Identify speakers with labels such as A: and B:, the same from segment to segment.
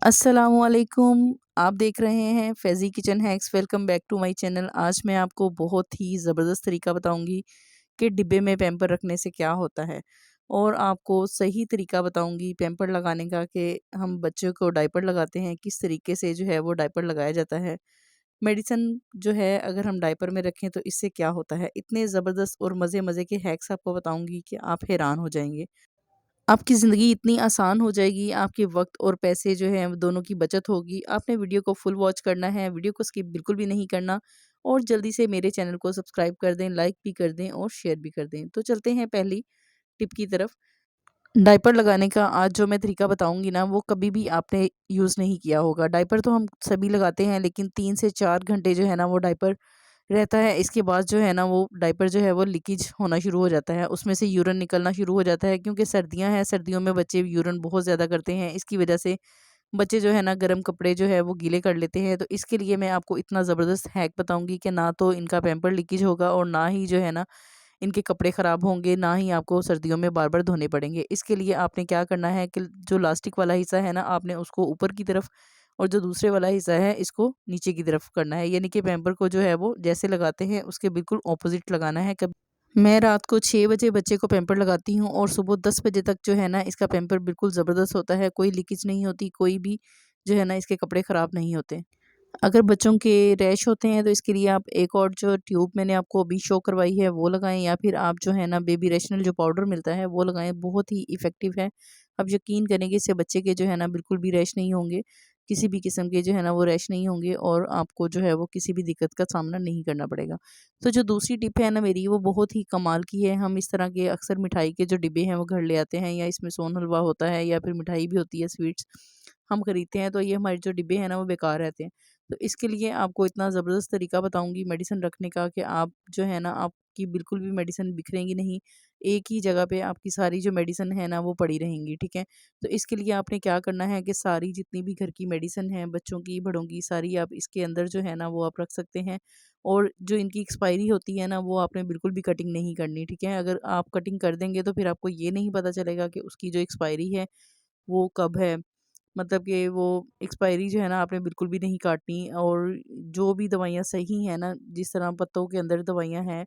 A: अस्सलामुअलैकुम। आप देख रहे हैं Faizi kitchen hacks. Welcome back to my channel. आज मैं आपको बहुत ही ज़बरदस्त तरीका बताऊंगी कि डिब्बे में पैम्पर रखने से क्या होता है, और आपको सही तरीका बताऊंगी पैम्पर लगाने का कि हम बच्चों को डायपर लगाते हैं किस तरीके से जो है वो डायपर लगाया जाता है। मेडिसिन जो है अगर हम डायपर में रखें तो इससे क्या होता है। इतने ज़बरदस्त और मज़े मज़े के हैक्स आपको बताऊंगी कि आप हैरान हो जाएंगे। आपकी ज़िंदगी इतनी आसान हो जाएगी, आपके वक़्त और पैसे जो हैं दोनों की बचत होगी। आपने वीडियो को फुल वॉच करना है, वीडियो को स्किप बिल्कुल भी नहीं करना, और जल्दी से मेरे चैनल को सब्सक्राइब कर दें, लाइक भी कर दें और शेयर भी कर दें। तो चलते हैं पहली टिप की तरफ। डायपर लगाने का आज जो मैं तरीका बताऊँगी ना, वो कभी भी आपने यूज़ नहीं किया होगा। डायपर तो हम सभी लगाते हैं, लेकिन 3 से 4 घंटे जो है ना वो डायपर रहता है। इसके बाद जो है ना वो डायपर जो है वो लीकेज होना शुरू हो जाता है, उसमें से यूरिन निकलना शुरू हो जाता है, क्योंकि सर्दियाँ हैं, सर्दियों में बच्चे यूरिन बहुत ज़्यादा करते हैं। इसकी वजह से बच्चे जो है ना गर्म कपड़े जो है वो गीले कर लेते हैं। तो इसके लिए मैं आपको इतना ज़बरदस्त हैक बताऊँगी कि ना तो इनका पैम्पर लीकेज होगा और ना ही जो है ना इनके कपड़े ख़राब होंगे, ना ही आपको सर्दियों में बार-बार धोने पड़ेंगे। इसके लिए आपने क्या करना है कि जो लास्टिक वाला हिस्सा है ना, आपने उसको ऊपर की तरफ, और जो दूसरे वाला हिस्सा है इसको नीचे की तरफ करना है। यानी कि पैम्पर को जो है वो जैसे लगाते हैं उसके बिल्कुल ऑपोज़िट लगाना है। कब मैं रात को 6 बजे बच्चे को पैम्पर लगाती हूँ और सुबह 10 बजे तक जो है ना इसका पैम्पर बिल्कुल ज़बरदस्त होता है, कोई लीकेज नहीं होती, कोई भी जो है ना इसके कपड़े ख़राब नहीं होते। अगर बच्चों के रैश होते हैं तो इसके लिए आप एक और जो ट्यूब मैंने आपको अभी शो करवाई है वो लगाएं, या फिर आप जो है ना बेबी रैशनल जो पाउडर मिलता है वो लगाएं, बहुत ही इफ़ेक्टिव है। आप यकीन करेंगे इससे बच्चे के जो है ना बिल्कुल भी रैश नहीं होंगे, किसी भी किस्म के जो है ना वो रैश नहीं होंगे, और आपको जो है वो किसी भी दिक्कत का सामना नहीं करना पड़ेगा। तो जो दूसरी टिप है ना मेरी, वो बहुत ही कमाल की है। हम इस तरह के अक्सर मिठाई के जो डिब्बे हैं वो घर ले आते हैं, या इसमें सोन हलवा होता है या फिर मिठाई भी होती है, स्वीट्स हम खरीदते हैं, तो ये हमारे जो डिब्बे हैं ना वो बेकार रहते हैं। तो इसके लिए आपको इतना ज़बरदस्त तरीका बताऊँगी मेडिसिन रखने का कि आप जो है ना आपकी बिल्कुल भी मेडिसिन बिखरेंगी नहीं। एक ही जगह पे आपकी सारी जो मेडिसिन है ना वो पड़ी रहेंगी, ठीक है? तो इसके लिए आपने क्या करना है कि सारी जितनी भी घर की मेडिसिन है, बच्चों की, बड़ों की, सारी आप इसके अंदर जो है ना वो आप रख सकते हैं। और जो इनकी एक्सपायरी होती है ना वो आपने बिल्कुल भी कटिंग नहीं करनी, ठीक है? अगर आप कटिंग कर देंगे तो फिर आपको ये नहीं पता चलेगा कि उसकी जो एक्सपायरी है वो कब है। मतलब कि वो एक्सपायरी जो है ना आपने बिल्कुल भी नहीं काटनी। और जो भी दवाइयाँ सही हैं ना, जिस तरह पत्तों के अंदर दवाइयाँ हैं,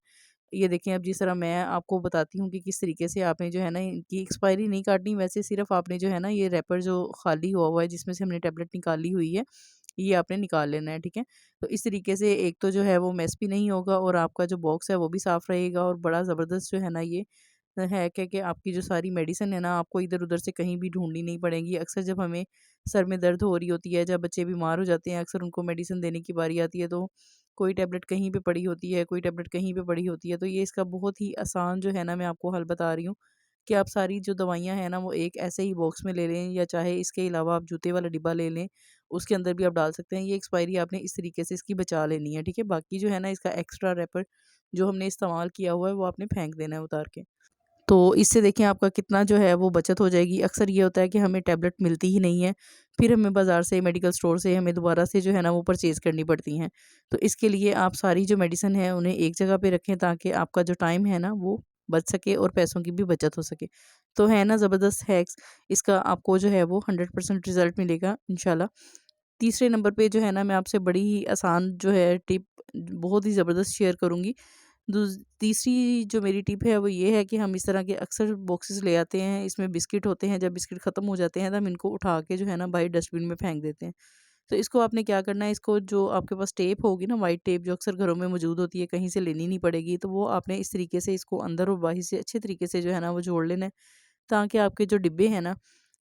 A: ये देखें, अब जिस तरह मैं आपको बताती हूँ कि किस तरीके से आपने जो है ना इनकी एक्सपायरी नहीं काटनी, वैसे सिर्फ आपने जो है ना ये रैपर जो खाली हुआ है जिसमें से हमने टैबलेट निकाली हुई है, ये आपने निकाल लेना है, ठीक है? तो इस तरीके से एक तो जो है वो मेस भी नहीं होगा, और आपका जो बॉक्स है वो भी साफ़ रहेगा, और बड़ा ज़बरदस्त जो है ना ये है क्या कि आपकी जो सारी मेडिसिन है ना आपको इधर-उधर से कहीं भी ढूँढनी नहीं पड़ेगी। अक्सर जब हमें सर में दर्द हो रही होती है, जब बच्चे बीमार हो जाते हैं, अक्सर उनको मेडिसिन देने की बारी आती है, तो कोई टैबलेट कहीं पे पड़ी होती है, कोई टैबलेट कहीं पे पड़ी होती है। तो ये इसका बहुत ही आसान जो है ना मैं आपको हल बता रही हूँ कि आप सारी जो दवाइयाँ हैं ना वो एक ऐसे ही बॉक्स में ले लें, या चाहे इसके अलावा आप जूते वाला डिब्बा ले लें, उसके अंदर भी आप डाल सकते हैं। ये एक्सपायरी आपने इस तरीके से इसकी बचा लेनी है, ठीक है? बाकी जो है ना इसका एक्स्ट्रा रैपर जो हमने इस्तेमाल किया हुआ है वो आपने फेंक देना है उतार के। तो इससे देखिए आपका कितना जो है वो बचत हो जाएगी। अक्सर ये होता है कि हमें टैबलेट मिलती ही नहीं है, फिर हमें बाज़ार से, मेडिकल स्टोर से हमें दोबारा से जो है ना वो परचेज़ करनी पड़ती हैं। तो इसके लिए आप सारी जो मेडिसिन है उन्हें एक जगह पे रखें, ताकि आपका जो टाइम है ना वो बच सके और पैसों की भी बचत हो सके। तो है ना ज़बरदस्त हैक्स, इसका आपको जो है वो 100% रिज़ल्ट मिलेगा इंशाल्लाह। तीसरे नंबर पे जो है ना मैं आपसे बड़ी ही आसान जो है टिप बहुत ही ज़बरदस्त शेयर करूँगी। तीसरी जो मेरी टिप है वो ये है कि हम इस तरह के अक्सर बॉक्सेस ले आते हैं, इसमें बिस्किट होते हैं, जब बिस्किट ख़त्म हो जाते हैं तो हम इनको उठा के जो है ना बाहर डस्टबिन में फेंक देते हैं। तो इसको आपने क्या करना है, इसको जो आपके पास टेप होगी ना, वाइट टेप जो अक्सर घरों में मौजूद होती है, कहीं से लेनी नहीं पड़ेगी, तो वो आपने इस तरीके से इसको अंदर और बाहर से अच्छे तरीके से जो है ना वो जोड़ लेना है, ताकि आपके जो डिब्बे हैं ना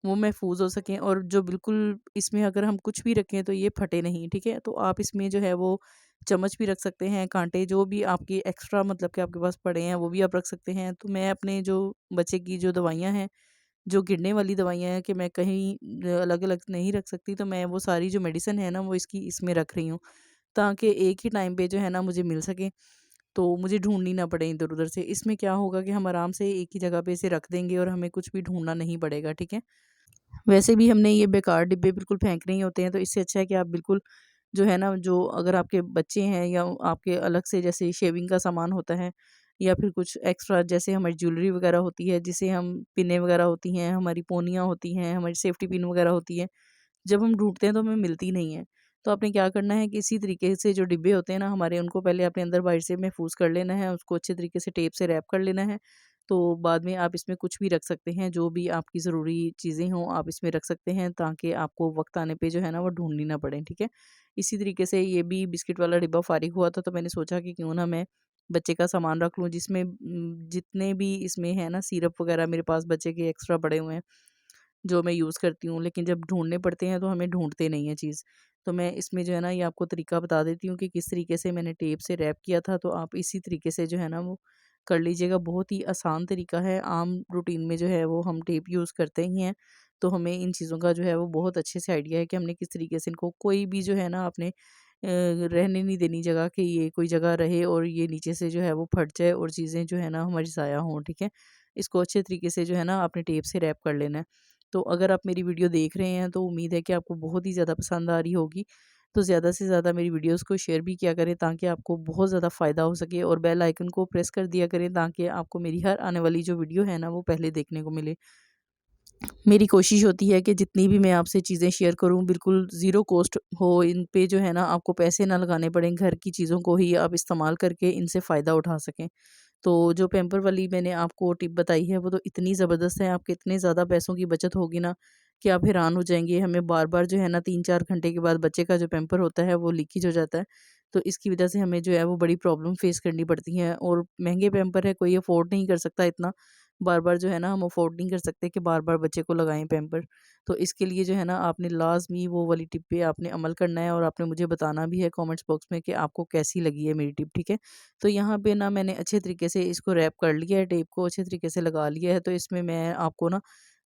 A: वो महफूज हो सकें, और जो बिल्कुल इसमें अगर हम कुछ भी रखें तो ये फटे नहीं, ठीक है? तो आप इसमें जो है वो चम्मच भी रख सकते हैं, कांटे जो भी आपकी एक्स्ट्रा मतलब कि आपके पास पड़े हैं वो भी आप रख सकते हैं। तो मैं अपने जो बच्चे की जो दवाइयाँ हैं, जो गिरने वाली दवाइयाँ हैं, कि मैं कहीं अलग-अलग नहीं रख सकती, तो मैं वो सारी जो मेडिसिन है ना वो इसकी इसमें रख रही हूँ, ताकि एक ही टाइम पे जो है ना मुझे मिल सके, तो मुझे ढूँढनी ना पड़े इधर-उधर से। इसमें क्या होगा कि हम आराम से एक ही जगह पे इसे रख देंगे और हमें कुछ भी ढूँढना नहीं पड़ेगा, ठीक है? वैसे भी हमने ये बेकार डिब्बे बिल्कुल फेंकने ही होते हैं, तो इससे अच्छा है कि आप बिल्कुल जो है ना, जो अगर आपके बच्चे हैं या आपके अलग से जैसे शेविंग का सामान होता है, या फिर कुछ एक्स्ट्रा जैसे हमारी ज्वेलरी वगैरह होती है, जिसे हम पिनें वगैरह होती हैं, हमारी पोनियाँ होती हैं, हमारी सेफ्टी पिन वगैरह होती है, जब हम ढूँढते हैं तो हमें मिलती नहीं है। तो आपने क्या करना है कि इसी तरीके से जो डिब्बे होते हैं ना हमारे, उनको पहले अपने अंदर बाहर से महफूज़ कर लेना है, उसको अच्छे तरीके से टेप से रैप कर लेना है। तो बाद में आप इसमें कुछ भी रख सकते हैं, जो भी आपकी ज़रूरी चीज़ें हों आप इसमें रख सकते हैं, ताकि आपको वक़्त आने पे जो है ना वो ढूँढनी ना पड़े, ठीक है? इसी तरीके से ये भी बिस्किट वाला डिब्बा फ़ारिग हुआ था, तो मैंने सोचा कि क्यों ना मैं बच्चे का सामान रख लूँ, जिसमें जितने भी इसमें है ना सिरप वग़ैरह मेरे पास बच्चे के एक्स्ट्रा पड़े हुए हैं, जो मैं यूज़ करती हूँ, लेकिन जब ढूँढने पड़ते हैं तो हमें ढूँढते नहीं हैं चीज़। तो मैं इसमें जो है ना ये आपको तरीका बता देती हूँ कि किस तरीके से मैंने टेप से रैप किया था, तो आप इसी तरीके से जो है ना वो कर लीजिएगा। बहुत ही आसान तरीका है, आम रूटीन में जो है वो हम टेप यूज़ करते ही हैं, तो हमें इन चीज़ों का जो है वो बहुत अच्छे से आइडिया है कि हमने किस तरीके से इनको, कोई भी जो है ना आपने रहने नहीं देनी जगह कि ये कोई जगह रहे और ये नीचे से जो है वो फट जाए और चीज़ें जो है ना हमारी ज़ाया हों, ठीक है? इसको अच्छे तरीके से जो है ना आपने टेप से रैप कर लेना है। तो अगर आप मेरी वीडियो देख रहे हैं तो उम्मीद है कि आपको बहुत ही ज़्यादा पसंद आ रही होगी। तो ज़्यादा से ज़्यादा मेरी वीडियोज़ को शेयर भी किया करें, ताकि आपको बहुत ज़्यादा फ़ायदा हो सके, और बेल आइकन को प्रेस कर दिया करें, ताकि आपको मेरी हर आने वाली जो वीडियो है ना वो पहले देखने को मिले। मेरी कोशिश होती है कि जितनी भी मैं आपसे चीज़ें शेयर करूँ बिल्कुल ज़ीरो कॉस्ट हो, इन पे जो है ना आपको पैसे ना लगाने पड़ें, घर की चीज़ों को ही आप इस्तेमाल करके इनसे फ़ायदा उठा सकें। तो जो पैम्पर वाली मैंने आपको टिप बताई है वो तो इतनी ज़बरदस्त है, आपके इतने ज़्यादा पैसों की बचत होगी ना कि आप हैरान हो जाएँगे। हमें बार-बार जो है ना 3-4 घंटे के बाद बच्चे का जो पैम्पर होता है वो लीकेज हो जाता है। तो इसकी वज़ह से हमें जो है वो बड़ी प्रॉब्लम फ़ेस करनी पड़ती है, और महँगे पैम्पर है, कोई अफ़ोर्ड नहीं कर सकता इतना। बार-बार जो है ना हम अफ़ोर्ड नहीं कर सकते कि बार-बार बच्चे को लगाएँ पैम्पर। तो इसके लिए जो है ना आपने लाज़मी वो वाली टिप पे आपने अमल करना है, और आपने मुझे बताना भी है कमेंट्स बॉक्स में कि आपको कैसी लगी है मेरी टिप, ठीक है? तो यहाँ पे ना मैंने अच्छे तरीके से इसको रैप कर लिया है, टेप को अच्छे तरीके से लगा लिया है। तो इसमें मैं आपको ना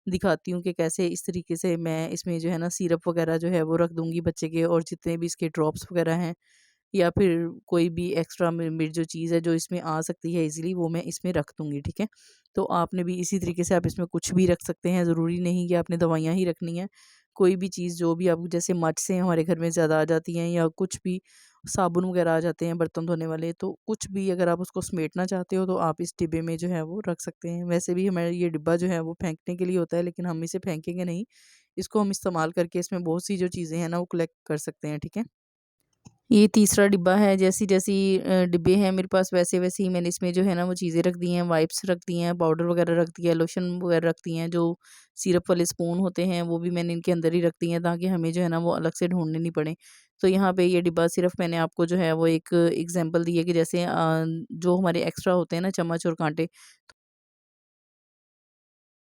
A: दिखाती हूँ कि कैसे इस तरीके से मैं इसमें जो है ना सिरप वगैरह जो है वो रख दूँगी बच्चे के, और जितने भी इसके ड्रॉप्स वगैरह हैं, या फिर कोई भी एक्स्ट्रा मेरी जो चीज़ है जो इसमें आ सकती है ईज़िली, वो मैं इसमें रख दूँगी, ठीक है? तो आपने भी इसी तरीके से आप इसमें कुछ भी रख सकते हैं, ज़रूरी नहीं कि आपने दवाइयाँ ही रखनी हैं। कोई भी चीज़ जो भी आपको, जैसे मच्सें हमारे घर में ज़्यादा आ जाती हैं, या कुछ भी साबुन वगैरह आ जाते हैं बर्तन धोने वाले, तो कुछ भी अगर आप उसको समेटना चाहते हो तो आप इस डिब्बे में जो है वो रख सकते हैं। वैसे भी हमारा ये डिब्बा जो है वो फेंकने के लिए होता है, लेकिन हम इसे फेंकेंगे नहीं। इसको हम इस्तेमाल करके इसमें बहुत सी जो चीज़ें हैं ना वो कलेक्ट कर सकते हैं, ठीक है? ये तीसरा डिब्बा है, जैसी-जैसी डिब्बे हैं मेरे पास वैसे-वैसे ही मैंने इसमें जो है ना वो चीज़ें रख दी हैं, वाइप्स रख दी हैं, पाउडर वगैरह रख दिया, लोशन वगैरह रख दी हैं, जो सिरप वाले स्पून होते हैं वो भी मैंने इनके अंदर ही रख दी हैं, ताकि हमें जो है ना वो अलग से ढूँढने नहीं पड़े। तो यहाँ पे ये डिब्बा सिर्फ़ मैंने आपको जो है वो एक एग्ज़ाम्पल दी है कि जैसे जो हमारे एक्स्ट्रा होते हैं ना चम्मच और काँटे,